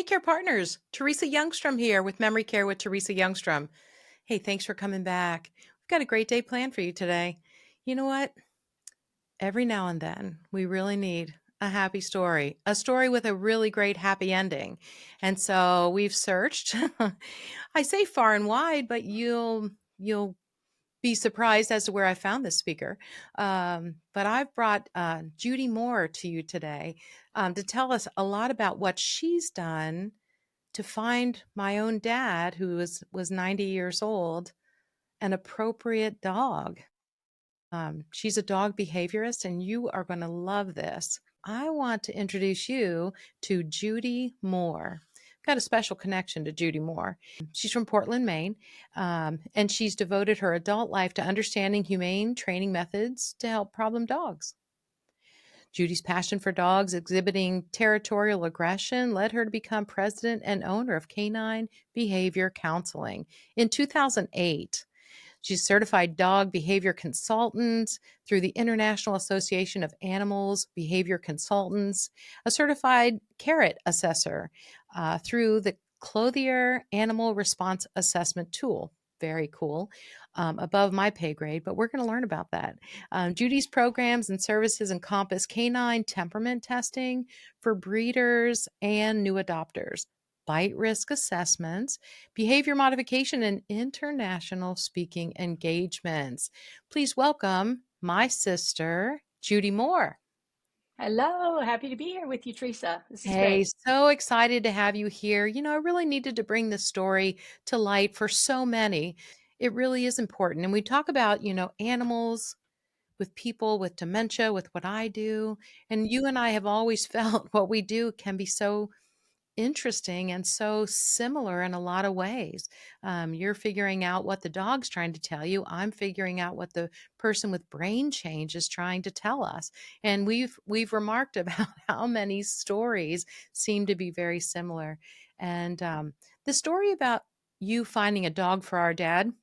Care Partners. Teresa Youngstrom here with Memory Care with Teresa Youngstrom. Hey, thanks for coming back. We've got a great day planned for you today. You know what? Every now and then, we really need a happy story, a story with a really great happy ending. And so we've searched. I say far and wide, but you'll be surprised as to where I found this speaker. But I've brought Judy Moore to you today to tell us a lot about what she's done to find my own dad, who was 90 years old, an appropriate dog. She's a dog behaviorist, and you are going to love this. I want to introduce you to Judy Moore. Got a special connection to Judy Moore. She's from Portland, Maine, and she's devoted her adult life to understanding humane training methods to help problem dogs. Judy's passion for dogs exhibiting territorial aggression led her to become president and owner of Canine Behavior Counseling. In 2008, she's certified dog behavior consultant through the International Association of Animals Behavior Consultants, a certified carrot assessor through the Clothier Animal Response Assessment Tool. Very cool. Above my pay grade, but we're going to learn about that. Judy's programs and services encompass canine temperament testing for breeders and new adopters, bite risk assessments, behavior modification, and international speaking engagements. Please welcome my sister, Judy Moore. Hello, happy to be here with you, Teresa. This is Hey, great. so excited to have you here. I really needed to bring this story to light for so many. It really is important. And we talk about, animals with people with dementia, with what I do. And you and I have always felt what we do can be so interesting and so similar in a lot of ways. You're figuring out what the dog's trying to tell you. I'm figuring out what the person with brain change is trying to tell us. And we've remarked about how many stories seem to be very similar. And the story about you finding a dog for our dad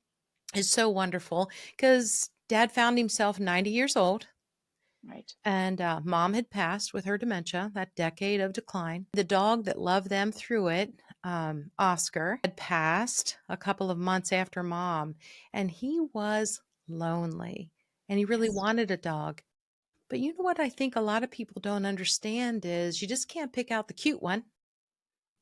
is so wonderful because dad found himself 90 years old. Right. And mom had passed with her dementia, that decade of decline. The dog that loved them through it, Oscar, had passed a couple of months after mom, and he was lonely and he really Yes. wanted a dog. But you know what I think a lot of people don't understand is you just can't pick out the cute one.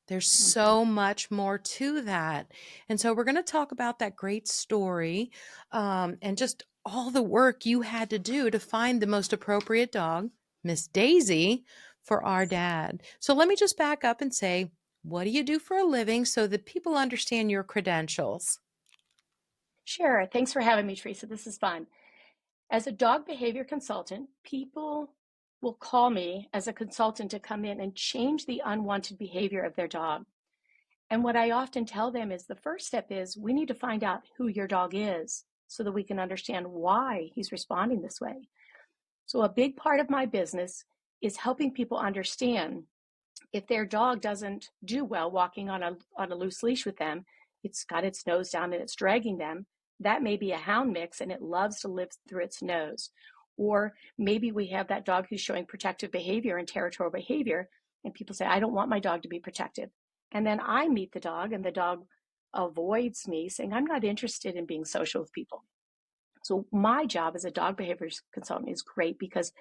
There's Mhm. so much more to that. And so we're going to talk about that great story and just all the work you had to do to find the most appropriate dog, Miss Daisy, for our dad. So let me just back up and say, what do you do for a living so that people understand your credentials? Sure. Thanks for having me, Teresa. This is fun. As a dog behavior consultant, people will call me as a consultant to come in and change the unwanted behavior of their dog. And what I often tell them is the first step is we need to find out who your dog is so that we can understand why he's responding this way. So, a big part of my business is helping people understand if their dog doesn't do well walking on a loose leash with them, it's got its nose down and it's dragging them. That may be a hound mix and it loves to live through its nose. Or maybe we have that dog who's showing protective behavior and territorial behavior, and people say, I don't want my dog to be protective. And then I meet the dog, and the dog avoids me, saying, I'm not interested in being social with people. So my job as a dog behavior consultant is great because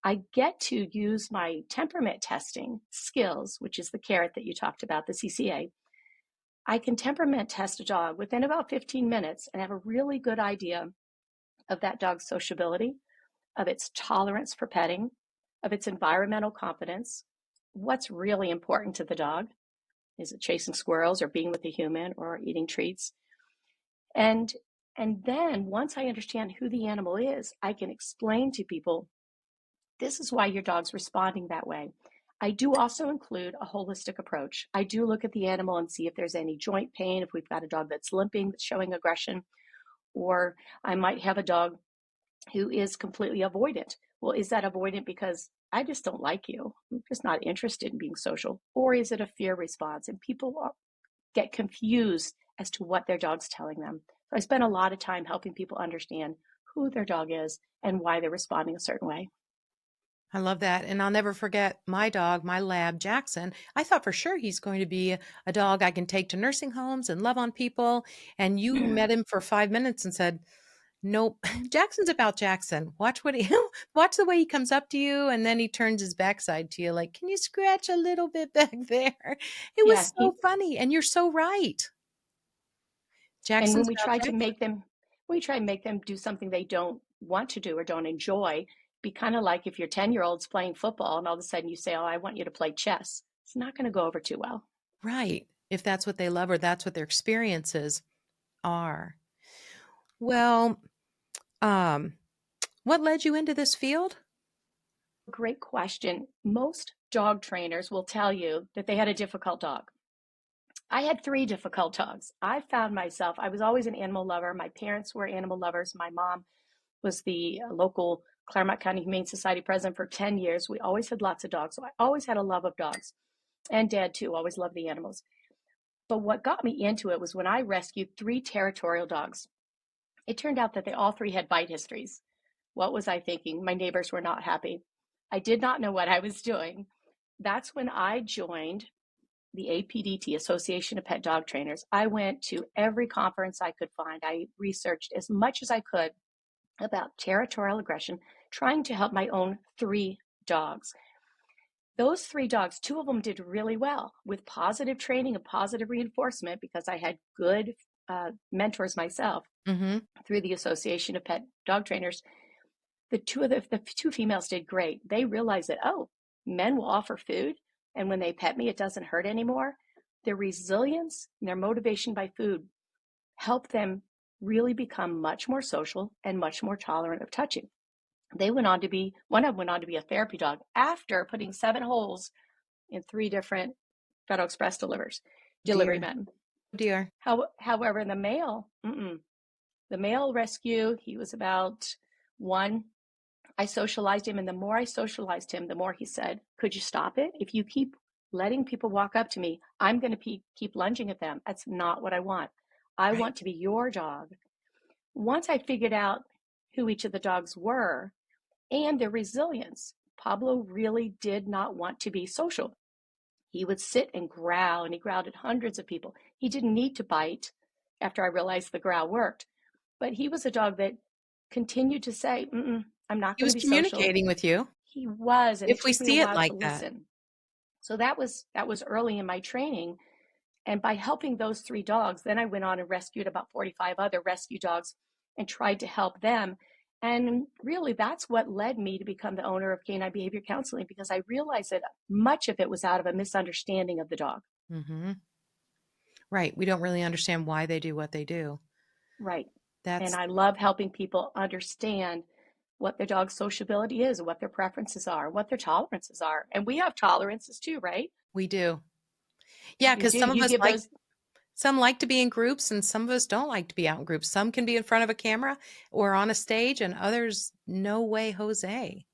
I get to use my temperament testing skills, which is the carrot that you talked about, the CCA. I can temperament test a dog within about 15 minutes and have a really good idea of that dog's sociability, of its tolerance for petting, of its environmental competence, what's really important to the dog. Is it chasing squirrels or being with a human or eating treats? And and then once I understand who the animal is, I can explain to people this is why your dog's responding that way. I do also include a holistic approach. I do look at the animal and see if there's any joint pain, if we've got a dog that's limping, that's showing aggression, or I might have a dog who is completely avoidant. Well, is that avoidant because I just don't like you? I'm just not interested in being social. Or is it a fear response? And get confused as to what their dog's telling them. So I spend a lot of time helping people understand who their dog is and why they're responding a certain way. I love that, and I'll never forget my dog, my lab, Jackson. I thought for sure he's going to be a dog I can take to nursing homes and love on people, and you met him for 5 minutes and said, "Nope, Jackson's about Jackson. Watch what he watch the way he comes up to you, and then he turns his backside to you like, 'Can you scratch a little bit back there?'" It Yeah, was so funny, and you're so right. and when Jackson's we about try to Jackson. make them we try and make them do something they don't want to do or don't enjoy, be kind of like if your 10-year-old's playing football and all of a sudden you say, "Oh, I want you to play chess." It's not going to go over too well. Right, if that's what they love or that's what their experiences are. Well, um, what led you into this field? Great question. Most dog trainers will tell you that they had a difficult dog. I had 3 difficult dogs. I found myself I was always an animal lover. My parents were animal lovers. My mom was the local Claremont County Humane Society president for 10 years. We always had lots of dogs. So I always had a love of dogs. And dad, too, always loved the animals. But what got me into it was when I rescued 3 territorial dogs. It turned out that they all 3 had bite histories. What was I thinking? My neighbors were not happy. I did not know what I was doing. That's when I joined the APDT, Association of Pet Dog Trainers. I went to every conference I could find. I researched as much as I could about territorial aggression, trying to help my own 3 dogs. Those 3 dogs, 2 of them did really well with positive training and positive reinforcement because I had good mentors myself Mhm. through the Association of Pet Dog Trainers. The 2 females did great. They realized that, oh, men will offer food, and when they pet me, it doesn't hurt anymore. Their resilience and their motivation by food helped them really become much more social and much more tolerant of touching. They went on to be One of them went on to be a therapy dog after putting 7 holes in 3 different Federal Express delivery Dear, men. dear. However, the male rescue, he was about 1. I socialized him, and the more I socialized him, the more he said, "Could you stop it? If you keep letting people walk up to me, I'm going to keep lunging at them. That's not what I want. I want Right. to be your dog." Once I figured out who each of the dogs were and their resilience, Pablo really did not want to be social. He would sit and growl, and he growled at hundreds of people. He didn't need to bite after I realized the growl worked, but he was a dog that continued to say, "I'm not He going to was be social." communicating with you, He was, and it if we took me a see it while to like that. listen. So that was early in my training. And by helping those 3 dogs, then I went on and rescued about 45 other rescue dogs and tried to help them. And really, that's what led me to become the owner of Canine Behavior Counseling because I realized that much of it was out of a misunderstanding of the dog. Mhm. Right, we don't really understand why they do what they do. Right. And That's I love helping people understand what their dog's sociability is, what their preferences are, what their tolerances are. And we have tolerances too, right? we do. Yeah, You because do. some of You us give those, like to be in groups and some of us don't like to be out in groups. Some can be in front of a camera or on a stage and others, no way, Jose.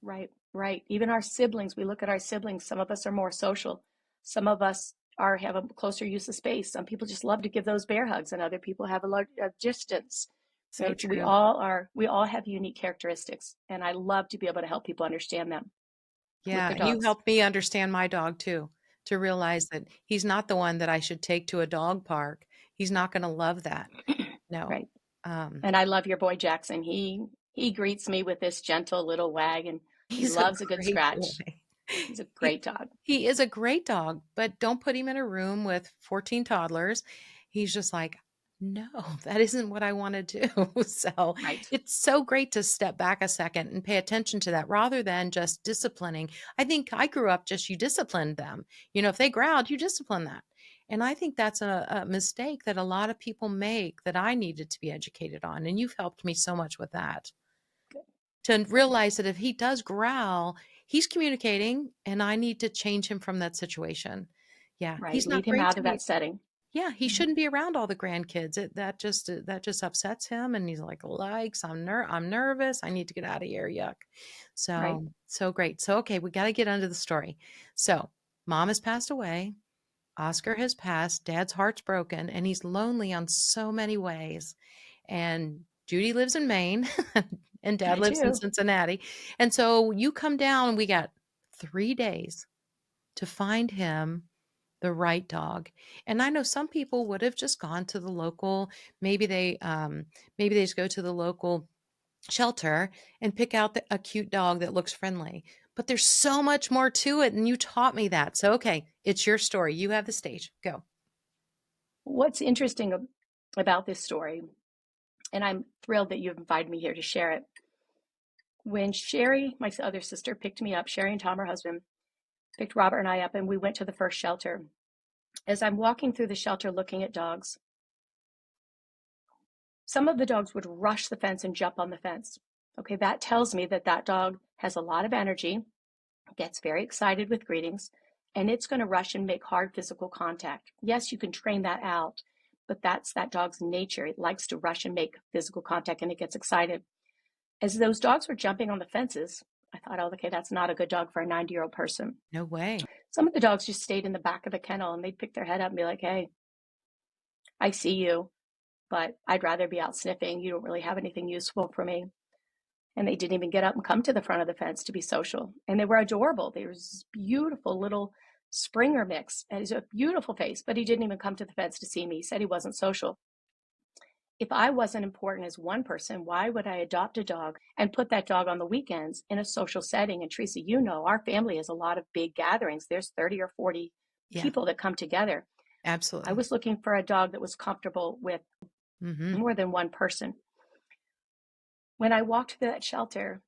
right, right. Even our siblings, we look at our siblings. Some of us are more social. Some of us have a closer use of space. Some people just love to give those bear hugs, and other people have a large distance. So Right. So true. we all have unique characteristics, and I love to be able to help people understand them with Yeah, their and you dogs. helped me understand my dog too, to realize that he's not the one that I should take to a dog park. He's not gonna love that. No. Right. Um, And I love your boy Jackson. He greets me with this gentle little wag, and he he's a loves a good great boy. scratch. He's a He great dog. he is a great dog, but don't put him in a room with 14 toddlers. He's just like, "No, that isn't what I wanna do." So, Right. it's so great to step back a second and pay attention to that rather than just disciplining. I think I grew up just you disciplined them. You know, if they growled, you discipline that. And I think that's a mistake that a lot of people make that I needed to be educated on, and you've helped me so much with that. Good. To realize that if he does growl, he's communicating and I need to change him from that situation. Yeah, Right. he's Lead not him great out to of me. that setting. Yeah, he Mhm. shouldn't be around all the grandkids. That just upsets him and he's like, "Likes, I'm nervous. I need to get out of here. Yuck." Right. So great. So okay, we got to get into the story. So, mom has passed away. Oscar has passed. Dad's heart's broken and he's lonely on so many ways. And Judy lives in Maine. and dad I lives in do. Cincinnati. And so you come down, we got 3 days to find him the right dog. And I know some people would have just gone to the local, maybe maybe they just go to the local shelter and pick out a cute dog that looks friendly. But there's so much more to it, and you taught me that. So, okay, it's your story. You have the stage. Go. What's interesting about this story, and I'm thrilled that you've invited me here to share it. When Sherry, my other sister, picked me up, Sherry and Tom, her husband, picked Robert and I up, and we went to the first shelter. As I'm walking through the shelter looking at dogs, some of the dogs would rush the fence and jump on the fence. Okay, that tells me that that dog has a lot of energy, gets very excited with greetings, and it's going to rush and make hard physical contact. Yes, you can train that out, but that's that dog's nature. It likes to rush and make physical contact, and it gets excited. As those dogs were jumping on the fences, I thought, oh, okay, that's not a good dog for a 90-year-old person. No way. Some of the dogs just stayed in the back of the kennel, and they'd pick their head up and be like, hey, I see you, but I'd rather be out sniffing. You don't really have anything useful for me. And they didn't even get up and come to the front of the fence to be social. And they were adorable. They were this beautiful little Springer mix. And he's a beautiful face, but he didn't even come to the fence to see me. He said he wasn't social. If I wasn't important as one person, why would I adopt a dog and put that dog on the weekends in a social setting? And Teresa, you know, our family has a lot of big gatherings. There's 30 or 40 Yeah, people that come together. I absolutely. was looking for a dog that was comfortable with Mhm. more than one person. When I walked through that shelter,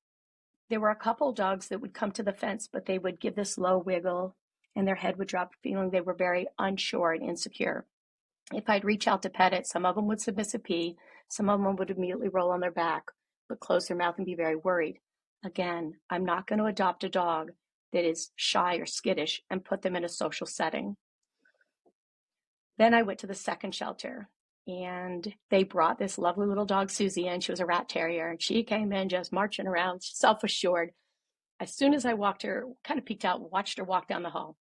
there were a couple dogs that would come to the fence, but they would give this low wiggle and their head would drop, feeling they were very unsure and insecure. If I'd reach out to pet it, some of them would submissive pee, some of them would immediately roll on their back, but close their mouth and be very worried. Again, I'm not going to adopt a dog that is shy or skittish and put them in a social setting. Then I went to the second shelter and they brought this lovely little dog, Susie, in. She was a rat terrier and she came in just marching around, self assured. As soon as I walked her, kind of peeked out, watched her walk down the hall.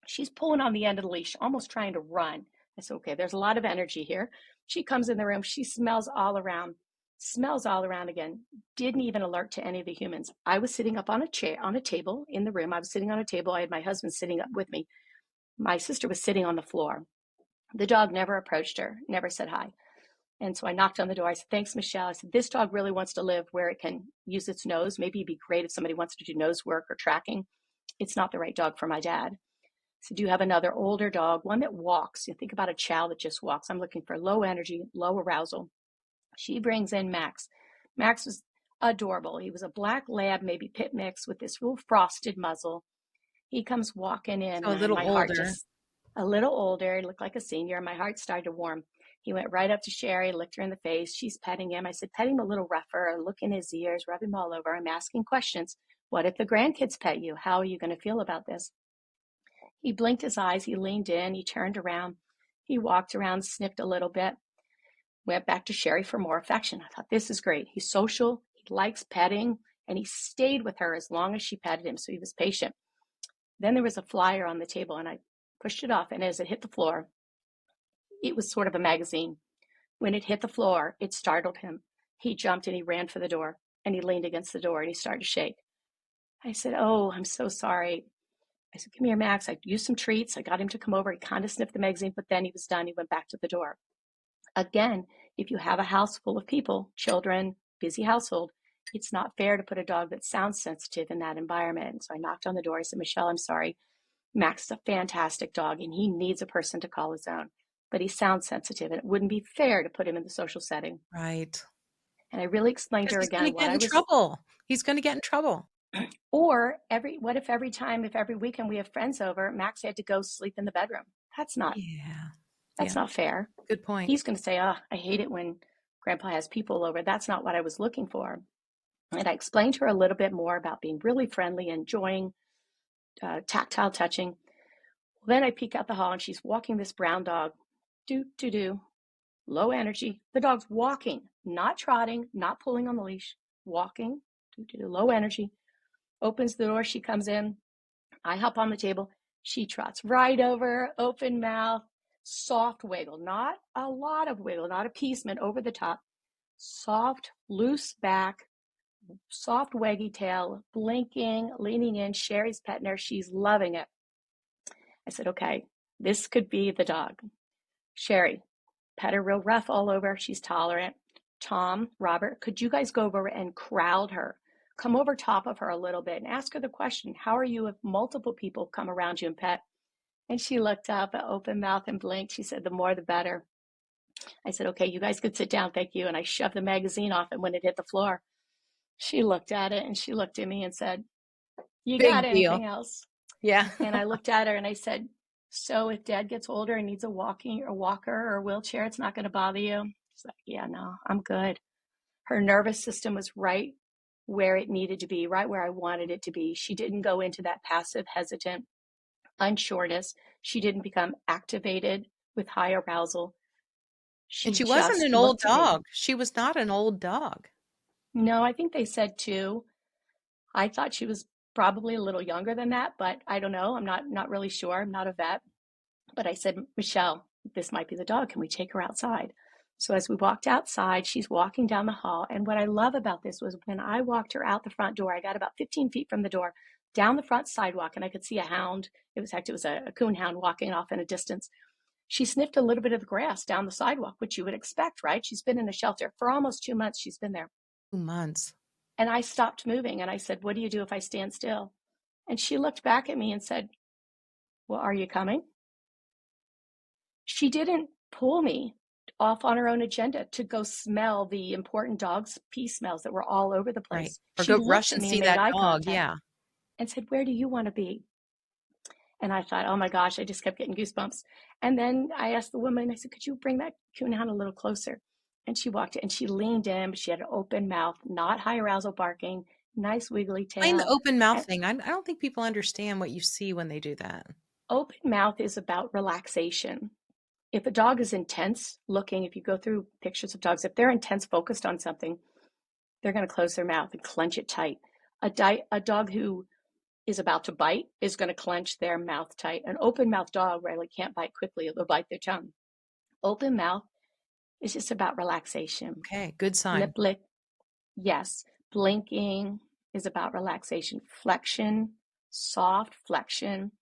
She's pulling on the end of the leash, almost trying to run. I said, okay, there's a lot of energy here. She comes in the room. She smells all around again. Didn't even alert to any of the humans. I was sitting up on a chair, on a table in the room. I was sitting on a table. I had my husband sitting up with me. My sister was sitting on the floor. The dog never approached her, never said hi. And so I knocked on the door. I said, thanks, Michelle. I said, this dog really wants to live where it can use its nose. Maybe it'd be great if somebody wants to do nose work or tracking. It's not the right dog for my dad. So do you have another older dog, one that walks? You think about a chow that just walks. I'm looking for low energy, low arousal. She brings in Max. Max was adorable. He was a black lab, maybe pit mix with this real frosted muzzle. He comes walking in So a and little my heart older. just, a little older, he looked like a senior, and my heart started to warm. He went right up to Sherry, licked her in the face. She's petting him. I said, pet him a little rougher, look in his ears, rub him all over. I'm asking questions. What if the grandkids pet you? How are you going to feel about this? He blinked his eyes. He leaned in. He turned around. He walked around, sniffed a little bit, went back to Sherry for more affection. I thought, this is great. He's social. He likes petting. And he stayed with her as long as she petted him. So he was patient. Then there was a flyer on the table and I pushed it off. And as it hit the floor, it was sort of a magazine. When it hit the floor, it startled him. He jumped and he ran for the door and he leaned against the door and he started to shake. I said, oh, I'm so sorry. I said, come here, Max. I used some treats. I got him to come over. He kind of sniffed the magazine, but then he was done. He went back to the door. Again, if you have a house full of people, children, busy household, it's not fair to put a dog that's sound sensitive in that environment. So I knocked on the door. I said, Michelle, I'm sorry. Max is a fantastic dog and he needs a person to call his own, but he's sound sensitive and it wouldn't be fair to put him in the social setting. Right. And I really explained to Because her he's gonna again what get I in was, trouble. He's gonna get in trouble. or what if every weekend we have friends over, Max had to go sleep in the bedroom? Yeah. That's Yeah. not fair. Good point. He's going to say, oh, I hate it when grandpa has people over. That's not what I was looking for. And I explained to her a little bit more about being really friendly, enjoying tactile touching. Then I peek out the hall and she's walking this brown dog. Do, low energy. The dog's walking, not trotting, not pulling on the leash, walking, low energy. Opens the door. She comes in. I hop on the table. She trots right over, open mouth, soft wiggle, not a lot of wiggle, not appeasement over the top, soft, loose back, soft waggy tail, blinking, leaning in. Sherry's petting her. She's loving it. I said, okay, this could be the dog. Sherry, pet her real rough all over. She's tolerant. Tom, Robert, could you guys go over and crowd her? Come over top of her a little bit and ask her the question, how are you if multiple people come around you and pet? And she looked up, open mouth and blinked. She said, the more the better. I said, okay, you guys could sit down, thank you. And I shoved the magazine off, and when it hit the floor, she looked at it and she looked at me and said, you got Big deal. anything else? Yeah. And I looked at her and I said, so if dad gets older and needs a walker or a wheelchair, it's not going to bother you? She's like, yeah, no, I'm good. Her nervous system was right where it needed to be, right where I wanted it to be. She didn't go into that passive, hesitant, unsureness. She didn't become activated with high arousal. And She she wasn't just an old looked at me. dog. She was not an old dog. No, I think they said 2. I thought she was probably a little younger than that, but I don't know. I'm not really sure. I'm not a vet. But I said, Michelle, this might be the dog. Can we take her outside? So as we walked outside, she's walking down the hall. And what I love about this was when I walked her out the front door, I got about 15 feet from the door, down the front sidewalk, and I could see a hound. It was a coon hound walking off in a distance. She sniffed a little bit of the grass down the sidewalk, which you would expect, right? She's been in a shelter for almost 2 months. She's been there. 2 months. And I stopped moving and I said, what do you do if I stand still? And she looked back at me and said, well, are you coming? She didn't pull me off on her own agenda to go smell the important dog's pee smells that were all over the Right. place. Or She go looked rush at and me and see made that eye dog. contact Yeah. and said, where do you want to be? And I thought, oh my gosh, I just kept getting goosebumps. And then I asked the woman, I said, could you bring that coonhound a little closer? And she walked in and she leaned in, but she had an open mouth, not high arousal barking, nice wiggly Explain the tail. open mouth And thing. I don't think people understand what you see when they do that. open mouth is about relaxation. If a dog is intense looking, if you go through pictures of dogs, if they're intense focused on something, they're going to close their mouth and clench it tight. A dog who is about to bite is going to clench their mouth tight. An open mouth dog really can't bite quickly, they'll bite their tongue. Open mouth is just about relaxation. Okay. Good sign. Lip lick, yes. Blinking is about relaxation. Flexion, soft flexion.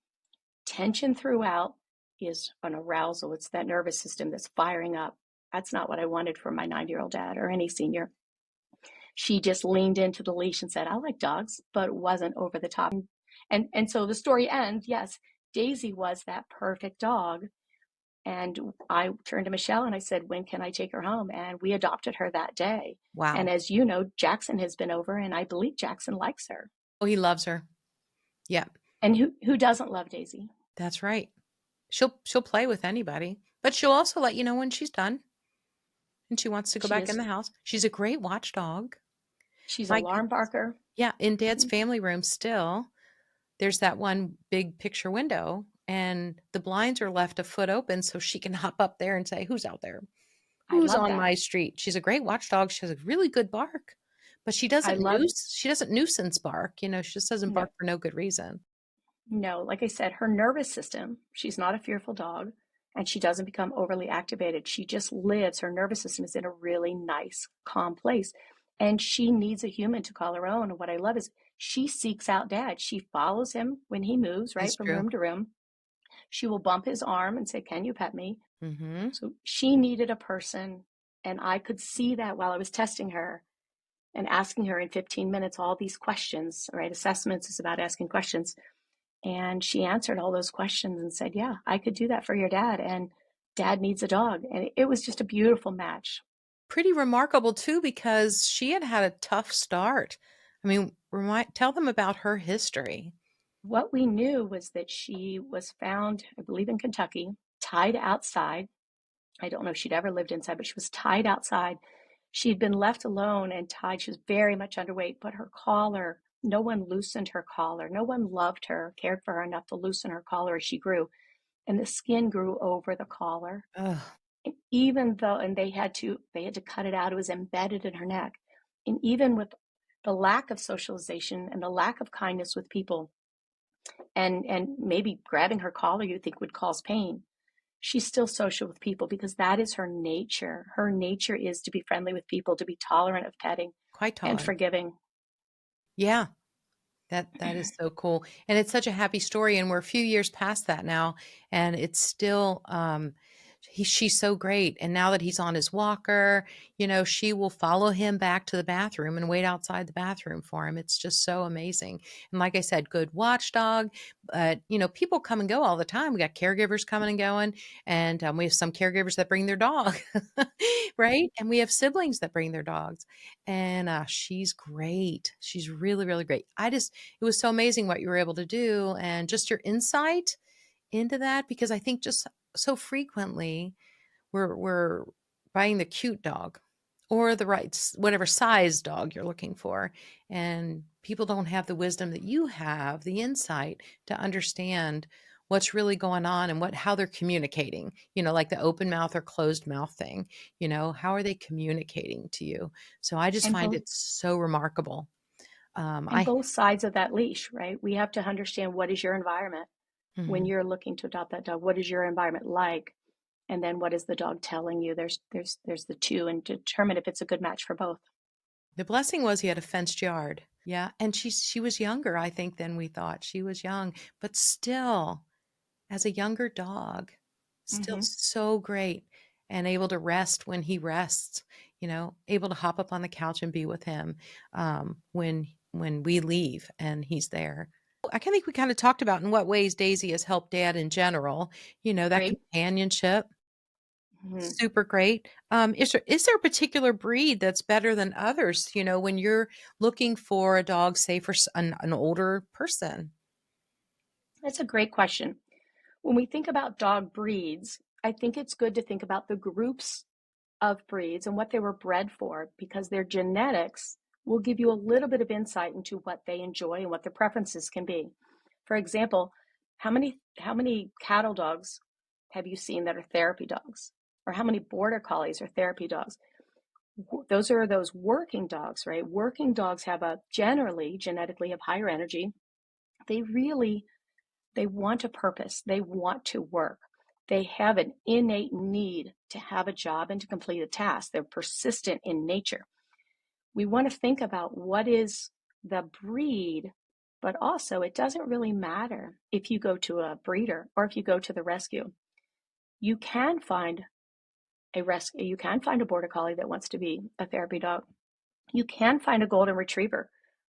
Tension throughout is an arousal. It's that nervous system that's firing up. That's not what I wanted for my 90-year-old dad or any senior. She just leaned into the leash and said, I like dogs, but wasn't over the top. And so the story ends, yes, Daisy was that perfect dog. And I turned to Michelle and I said, when can I take her home? And we adopted her that day. And Wow. as you know, Jackson has been over, and I believe Jackson likes her. Oh, he loves her. Yeah, And who doesn't love Daisy? that's right. She'll play with anybody, but she'll also let you know when she's done and she wants to go She back in is, the house. She's a great watchdog. she's My alarm goodness. barker. Yeah, in Dad's Mhm. family room still, there's that one big picture window and the blinds are left a foot open so she can hop up there and say, "Who's out there? I Who's love on that. my street?" She's a great watchdog. She has a really good bark, but I love it. she doesn't nuisance bark, she just doesn't No, bark for no good reason. no, like I said, her nervous system, she's not a fearful dog and she doesn't become overly activated. She just lives, her nervous system is in a really nice, calm place. And she needs a human to call her own. And what I love is she seeks out dad. She follows him when he moves, It's right, from true. room to room. She will bump his arm and say, can you pet me? Mhm. So she needed a person. And I could see that while I was testing her and asking her in 15 minutes all these questions, right? Assessments is about asking questions. And she answered all those questions and said, yeah, I could do that for your dad. And dad needs a dog. And it was just a beautiful match. Pretty remarkable too because she had had a tough start. I mean, tell them about her history. What we knew was that she was found, I believe in Kentucky, tied outside. I don't know if she'd ever lived inside, but she was tied outside. She'd been left alone and tied. She was very much underweight, but her collar, no one loosened her collar. No one loved her, cared for her enough to loosen her collar as she grew. And the skin grew over the collar. Ugh. And even though, and they had to cut it out, it was embedded in her neck. And even with the lack of socialization and the lack of kindness with people, and maybe grabbing her collar you think would cause pain, she's still social with people because that is her nature. Her nature is to be friendly with people, to be tolerant of petting Quite and tolerant. forgiving. Yeah. That is so cool, and it's such a happy story, and we're a few years past that now, and it's still, she's so great, and now that he's on his walker, she will follow him back to the bathroom and wait outside the bathroom for him. It's just so amazing, and like I said, good watchdog, but, people come and go all the time. We got caregivers coming and going, and, we have some caregivers that bring their dog, right? And we have siblings that bring their dogs, and, she's great. She's really, really great. It was so amazing what you were able to do and just your insight into that because I think just so frequently we're buying the cute dog or the whatever size dog you're looking for, and people don't have the wisdom that you have, the insight to understand what's really going on and how they're communicating, like the open mouth or closed mouth thing, how are they communicating to you? So I just And find both it so remarkable. and I both sides of that leash, right? We have to understand what is your environment when Mhm. you're looking to adopt that dog. What is your environment like? And then what is the dog telling you? There's the two, and determine if it's a good match for both. The blessing was he had a fenced yard. Yeah, and she was younger, I think, than we thought. She was young, but still, as a younger dog, still Hmm. so great and able to rest when he rests, able to hop up on the couch and be with him, when we leave and he's there. I can think we kinda talked about in what ways Daisy has helped Dad in general, that Great. companionship. Hmm. Super great. Is there a particular breed that's better than others, when you're looking for a dog, say, for an older person? That's a great question. When we think about dog breeds, I think it's good to think about the groups of breeds and what they were bred for, because their genetics will give you a little bit of insight into what they enjoy and what their preferences can be. For example, how many cattle dogs have you seen that are therapy dogs? Or how many border collies are therapy dogs? Those are those working dogs, right? Working dogs have a generally genetically have higher energy. They really they want a purpose. They want to work. They have an innate need to have a job and to complete a task. They're persistent in nature. We want to think about what is the breed, but also it doesn't really matter if you go to a breeder or if you go to the rescue. You can find you can find a border collie that wants to be a therapy dog. You can find a golden retriever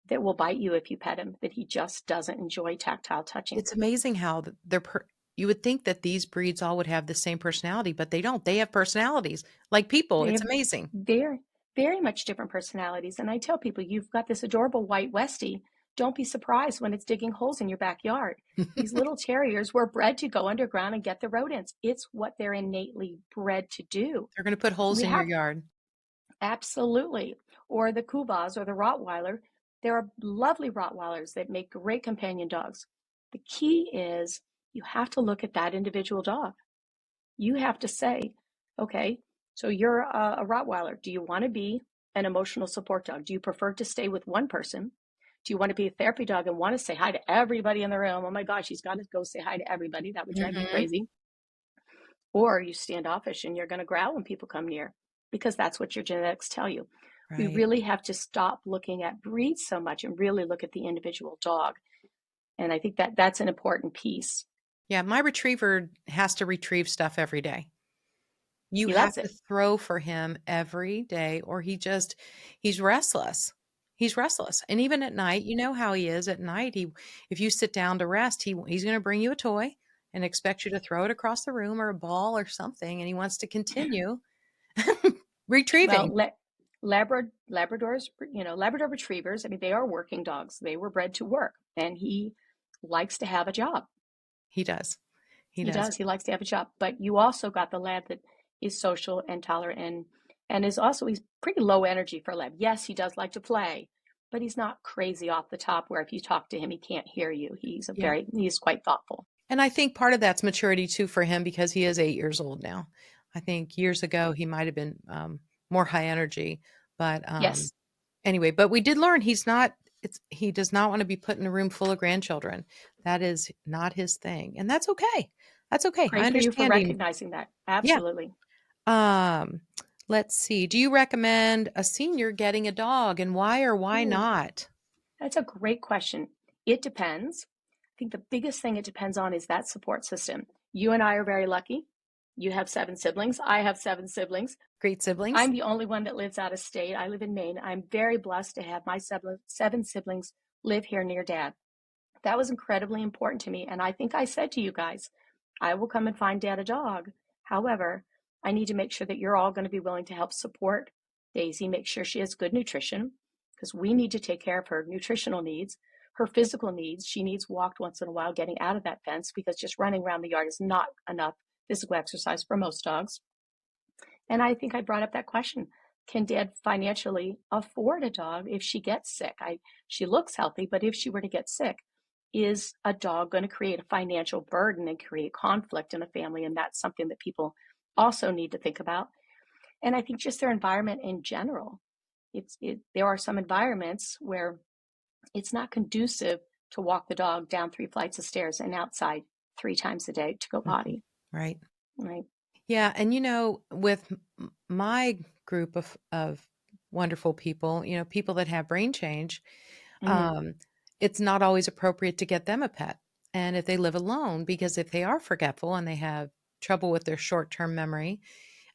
that will bite you if you pet him, that he just doesn't enjoy tactile touching. It's amazing how you would think that these breeds all would have the same personality, but they don't. They have personalities like people. They It's have amazing. very, very much different personalities. And I tell people, you've got this adorable white Westie. Don't be surprised when it's digging holes in your backyard. These little terriers were bred to go underground and get the rodents. It's what they're innately bred to do. They're gonna put And holes we in your have yard. absolutely, or the Kubas or the Rottweiler. There are lovely Rottweilers that make great companion dogs. The key is you have to look at that individual dog. You have to say, okay, so you're a Rottweiler. Do you want to be an emotional support dog? Do you prefer to stay with one person? Do you want to be a therapy dog and want to say hi to everybody in the room? Oh my gosh, he's got to go say hi to everybody. That would drive me Mhm. crazy. Or are you standoffish and you're going to growl when people come near because that's what your genetics tell you. We Right. really have to stop looking at breeds so much and really look at the individual dog. And I think that that's an important piece. Yeah, my retriever has to retrieve stuff every day. You He have loves to it. throw for him every day or he's restless. He's restless. And even at night, you know how he is at night. If you sit down to rest, he's gonna bring you a toy and expect you to throw it across the room or a ball or something, and he wants to continue Well, retrieving. Labradors, Labrador retrievers, I mean, they are working dogs. They were bred to work, and he likes to have a job. He does. He He does. does. He likes to have a job. But you also got the lab that is social and tolerant and is also he's pretty low energy for a lab. Yes, he does like to play, but he's not crazy off the top where if you talk to him, he can't hear you. Yeah. He's quite thoughtful. And I think part of that's maturity too for him because he is 8 years old now. I think years ago, he might have been, more high energy, but, Yes, anyway, but we did learn he does not wanna be put in a room full of grandchildren. That is not his thing, and that's okay. That's okay. I great for you for understand him. recognizing that. Yeah. Absolutely. Um, let's see. Do you recommend a senior getting a dog, and why or why Ooh, not? That's a great question. It depends. I think the biggest thing it depends on is that support system. You and I are very lucky. You have 7 siblings. I have 7 siblings. Great siblings? I'm the only one that lives out of state. I live in Maine. I'm very blessed to have my 7 siblings live here near dad. That was incredibly important to me. And I think I said to you guys, I will come and find dad a dog. However, I need to make sure that you're all going to be willing to help support Daisy, make sure she has good nutrition, because we need to take care of her nutritional needs, her physical needs. She needs walked once in a while, getting out of that fence, because just running around the yard is not enough physical exercise for most dogs. And I think I brought up that question. Can dad financially afford a dog if she gets sick? She looks healthy, but if she were to get sick, is a dog going to create a financial burden and create conflict in a family? And that's something that people also need to think about. And I think just their environment in general. There are some environments where it's not conducive to walk the dog down 3 flights of stairs and outside 3 times a day to go Mhm. potty, Right. right? Yeah, and with my group of wonderful people, people that have brain change, Mm-hmm. um, it's not always appropriate to get them a pet. And if they live alone, because if they are forgetful and they have trouble with their short-term memory,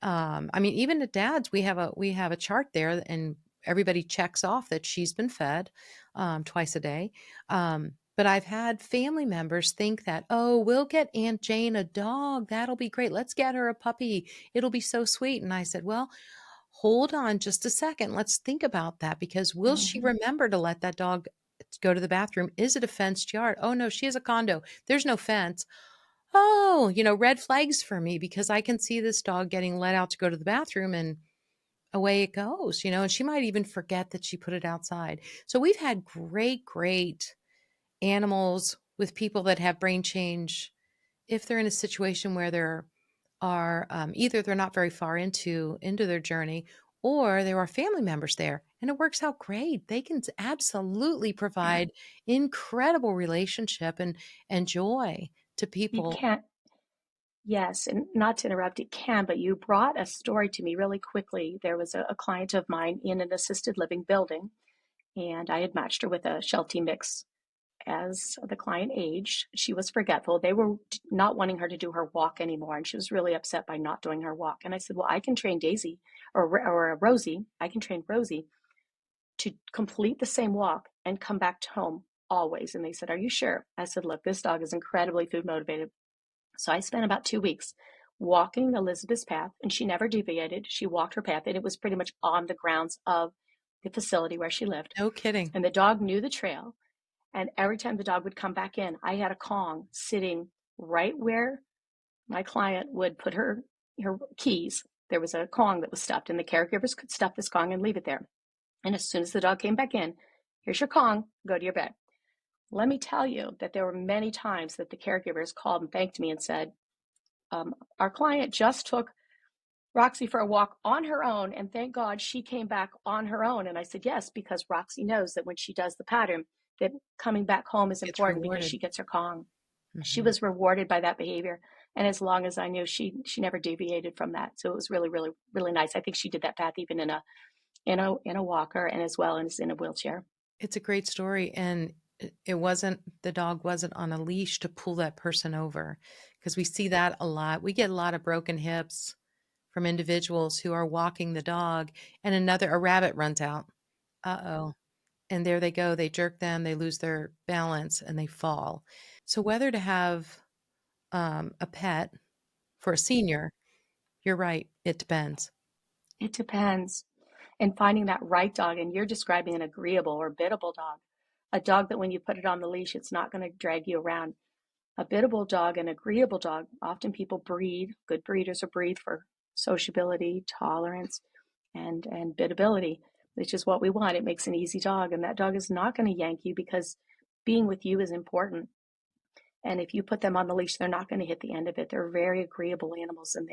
I mean, even at dad's, we have a chart there, and everybody checks off that she's been fed twice a day. But I've had family members think that, oh, we'll get Aunt Jane a dog. That'll be great. Let's get her a puppy. It'll be so sweet. And I said, well, hold on just a second. Let's think about that, because will she Mm-hmm. remember to let that dog go to the bathroom? Is it a fenced yard? Oh, no, she has a condo. There's no fence. Oh, red flags for me, because I can see this dog getting let out to go to the bathroom and away it goes, and she might even forget that she put it outside. So we've had great, great animals with people that have brain change. If they're in a situation where there are either they're not very far into their journey, or there are family members there, and it works out great. They can absolutely Yeah. provide incredible relationship and joy to You people. can't, yes, and not to interrupt, it can, but you brought a story to me really quickly. There was a client of mine in an assisted living building, and I had matched her with a Sheltie mix. As the client aged, she was forgetful. They were not wanting her to do her walk anymore, and she was really upset by not doing her walk. And I said, well, I can train Daisy or Rosie. I can train Rosie to complete the same walk and come back to home always. And they said, are you sure? I said, look, this dog is incredibly food motivated. So I spent about 2 weeks walking Elizabeth's path, and she never deviated. She walked her path, and it was pretty much on the grounds of the facility where she lived. No kidding. And the dog knew the trail. And every time the dog would come back in, I had a Kong sitting right where my client would put her keys. There was a Kong that was stuffed, and the caregivers could stuff this Kong and leave it there. And as soon as the dog came back in, here's your Kong, go to your bed. Let me tell you that there were many times that the caregivers called and thanked me and said, our client just took Roxy for a walk on her own, and thank God she came back on her own. And I said, yes, because Roxy knows that when she does the pattern, that coming back home is Gets important because rewarded. she gets her Kong. She Mhm. was rewarded by that behavior. And as long as I knew, she never deviated from that. So it was really, really, really nice. I think she did that path even in a walker, and as well as in a wheelchair. It's a great story, and it wasn't the dog wasn't on a leash to pull that person over, because we see that a lot. We get a lot of broken hips from individuals who are walking the dog, and a rabbit runs out. Uh-oh. And there they go. They jerk them, they lose their balance, and they fall. So whether to have a pet for a senior, you're right, it depends. It depends. And finding that right dog, and you're describing an agreeable or biddable dog, a dog that when you put it on the leash, it's not going to drag you around. A biddable dog, an agreeable dog, often people breed, good breeders are breed for sociability, tolerance, and biddability, which is what we want. It makes an easy dog, and that dog is not going to yank you because being with you is important. And if you put them on the leash, they're not going to hit the end of it. They're very agreeable animals, and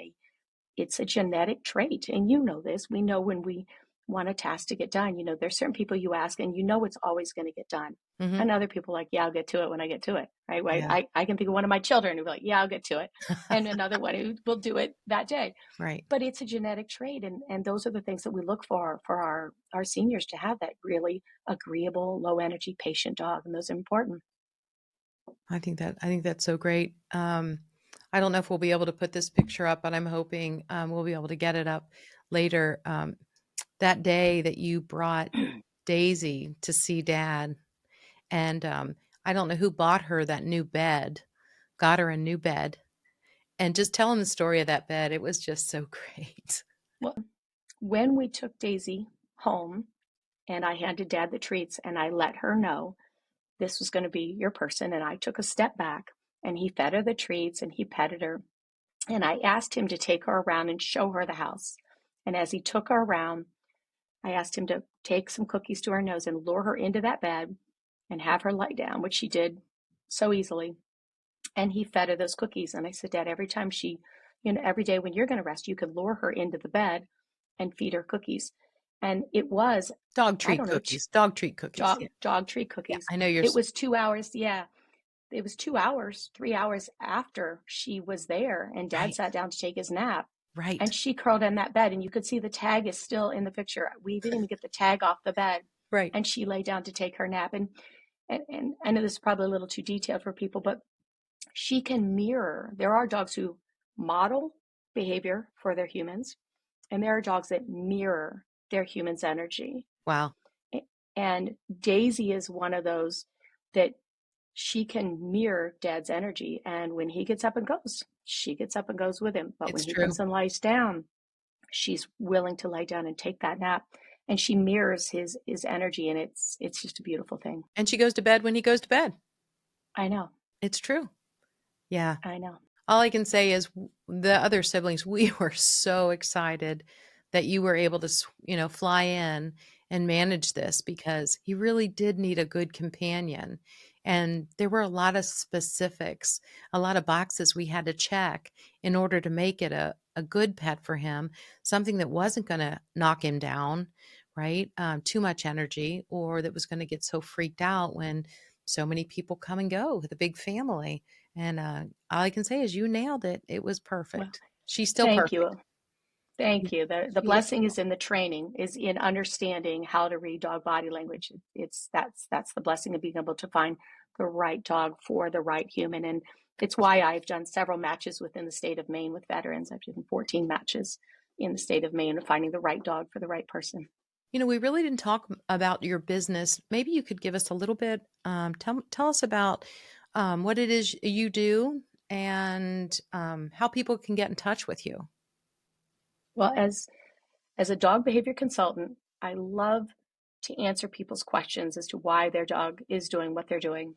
it's a genetic trait. And you know this. We know when we want a task to get done. There's certain people you ask and it's always going to get done. Mhm. And other people like, yeah, I'll get to it when I get to it. Right. Right. Yeah. I can think of one of my children who'll be like, yeah, I'll get to it. And another one who will do it that day. Right. But it's a genetic trait. And those are the things that we look for our seniors to have that really agreeable, low energy, patient dog. And those are important. I think that's so great. I don't know if we'll be able to put this picture up, but I'm hoping, we'll be able to get it up later. That day that you brought Daisy to see dad, and, I don't know who bought her that new bed, got her a new bed, and just telling the story of that bed, it was just so great. Well, when we took Daisy home and I handed dad the treats and I let her know this was going to be your person, and I took a step back and he fed her the treats and he petted her. And I asked him to take her around and show her the house. And as he took her around, I asked him to take some cookies to her nose and lure her into that bed and have her lie down, which she did so easily. And he fed her those cookies. And I said, Dad, every time every day when you're going to rest, you could lure her into the bed and feed her cookies. And it was, I don't know, Dog treat cookies, yeah, dog treat yeah, cookies. I know It yours. was 2 hours. Yeah. It was 2 hours, 3 hours after she was there, and dad Right, sat down to take his nap. right, And she curled in that bed, and you could see the tag is still in the picture. We didn't even get the tag off the bed. right. And she lay down to take her nap. And I know this is probably a little too detailed for people, but she can mirror. There are dogs who model behavior for their humans, and there are dogs that mirror their humans' energy. Wow, And Daisy is one of those that she can mirror dad's energy. And when he gets up and goes, she gets up and goes with him. But when it's he true. comes and lies down, she's willing to lie down and take that nap. And she mirrors his energy, and it's just a beautiful thing. And she goes to bed when he goes to bed. I know. It's true. Yeah. I know. All I can say is the other siblings, we were so excited that you were able to, fly in and manage this because he really did need a good companion. And there were a lot of specifics, a lot of boxes we had to check in order to make it a good pet for him, something that wasn't going to knock him down, right? Too much energy, or that was going to get so freaked out when so many people come and go with a big family. And all I can say is you nailed it. It was Well, perfect. She's still thank perfect. you. Thank you. The She is blessing is in the training, is in understanding how to read dog body language. That's the blessing of being able to find the right dog for the right human. And it's why I've done several matches within the state of Maine with veterans. I've done 14 matches in the state of Maine of finding the right dog for the right person. We really didn't talk about your business. Maybe you could give us a little bit, tell us about what it is you do and how people can get in touch with you. Well, as a dog behavior consultant, I love to answer people's questions as to why their dog is doing what they're doing.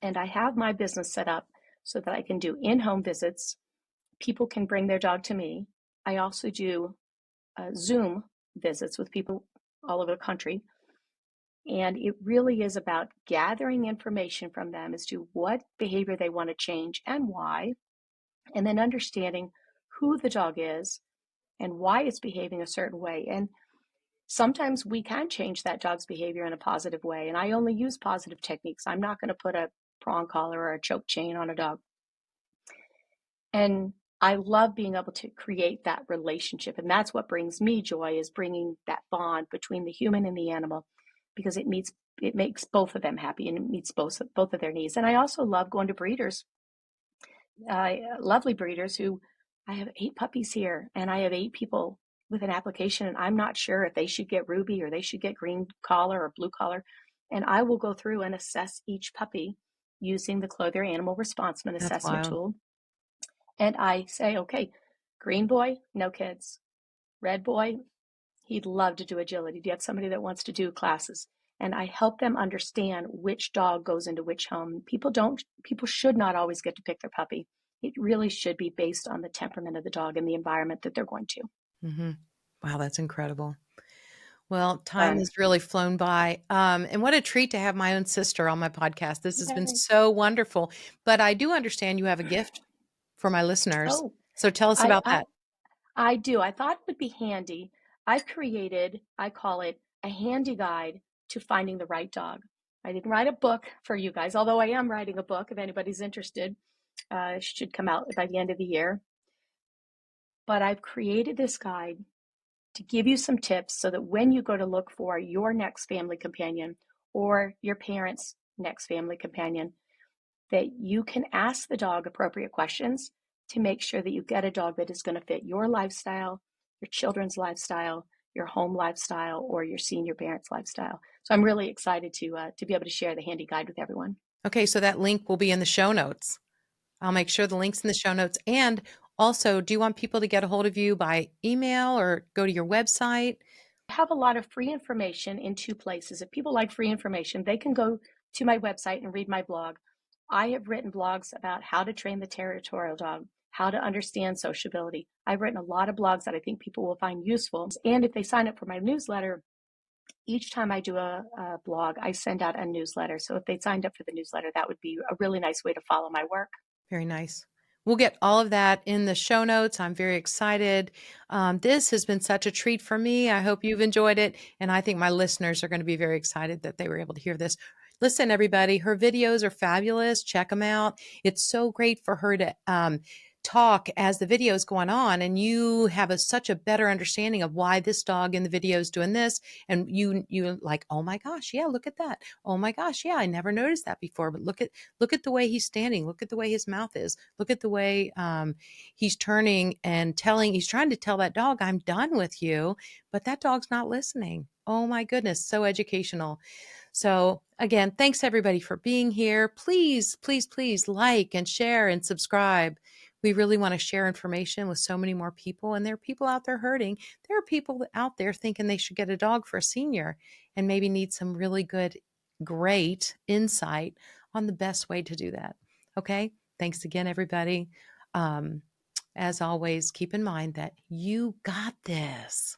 And I have my business set up so that I can do in-home visits. People can bring their dog to me. I also do Zoom visits with people all over the country. And it really is about gathering information from them as to what behavior they want to change and why, and then understanding who the dog is and why it's behaving a certain way. And sometimes we can change that dog's behavior in a positive way. And I only use positive techniques. I'm not going to put a prong collar or a choke chain on a dog. And I love being able to create that relationship. And that's what brings me joy, is bringing that bond between the human and the animal, because it makes both of them happy and it meets both of their needs. And I also love going to breeders, lovely breeders who, I have 8 puppies here and I have 8 people with an application, and I'm not sure if they should get ruby or they should get green collar or blue collar. And I will go through and assess each puppy using the Clothier Animal Responsiveness That's Assessment wild. tool. And I say, okay, green boy, no kids. Red boy, he'd love to do agility. Do you have somebody that wants to do classes? And I help them understand which dog goes into which home. People should not always get to pick their puppy. It really should be based on the temperament of the dog and the environment that they're going to. Hmm. Wow, that's incredible. Well, time Fun. has really flown by. And what a treat to have my own sister on my podcast. This has been Yay. so wonderful. But I do understand you have a gift for my listeners. Oh, So tell us I, about I that. I do. I thought it would be handy. I've created, I call it a handy guide to finding the right dog. I didn't write a book for you guys, although I am writing a book if anybody's interested. It should come out by the end of the year. But I've created this guide to give you some tips so that when you go to look for your next family companion or your parents' next family companion, that you can ask the dog appropriate questions to make sure that you get a dog that is going to fit your lifestyle, your children's lifestyle, your home lifestyle, or your senior parents' lifestyle. So I'm really excited to be able to share the handy guide with everyone. Okay, so that link will be in the show notes. I'll make sure the link's in the show notes. And also, do you want people to get a hold of you by email or go to your website? I have a lot of free information in two places. If people like free information, they can go to my website and read my blog. I have written blogs about how to train the territorial dog, how to understand sociability. I've written a lot of blogs that I think people will find useful. And if they sign up for my newsletter, each time I do a blog, I send out a newsletter. So if they signed up for the newsletter, that would be a really nice way to follow my work. Very nice. We'll get all of that in the show notes. I'm very excited. This has been such a treat for me. I hope you've enjoyed it. And I think my listeners are going to be very excited that they were able to hear this. Listen, everybody, her videos are fabulous. Check them out. It's so great for her to talk as the video is going on, and you have such a better understanding of why this dog in the video is doing this. And you like, oh my gosh, yeah, look at that. Oh my gosh, yeah, I never noticed that before. But look at the way he's standing. Look at the way his mouth is. Look at the way he's turning and he's trying to tell that dog, I'm done with you, but that dog's not listening. Oh my goodness, so educational. So again, thanks everybody for being here. Please, please, please like and share and subscribe. We really want to share information with so many more people, and there are people out there hurting. There are people out there thinking they should get a dog for a senior and maybe need some really good, great insight on the best way to do that. Okay. Thanks again, everybody. Um, as always, keep in mind that you got this.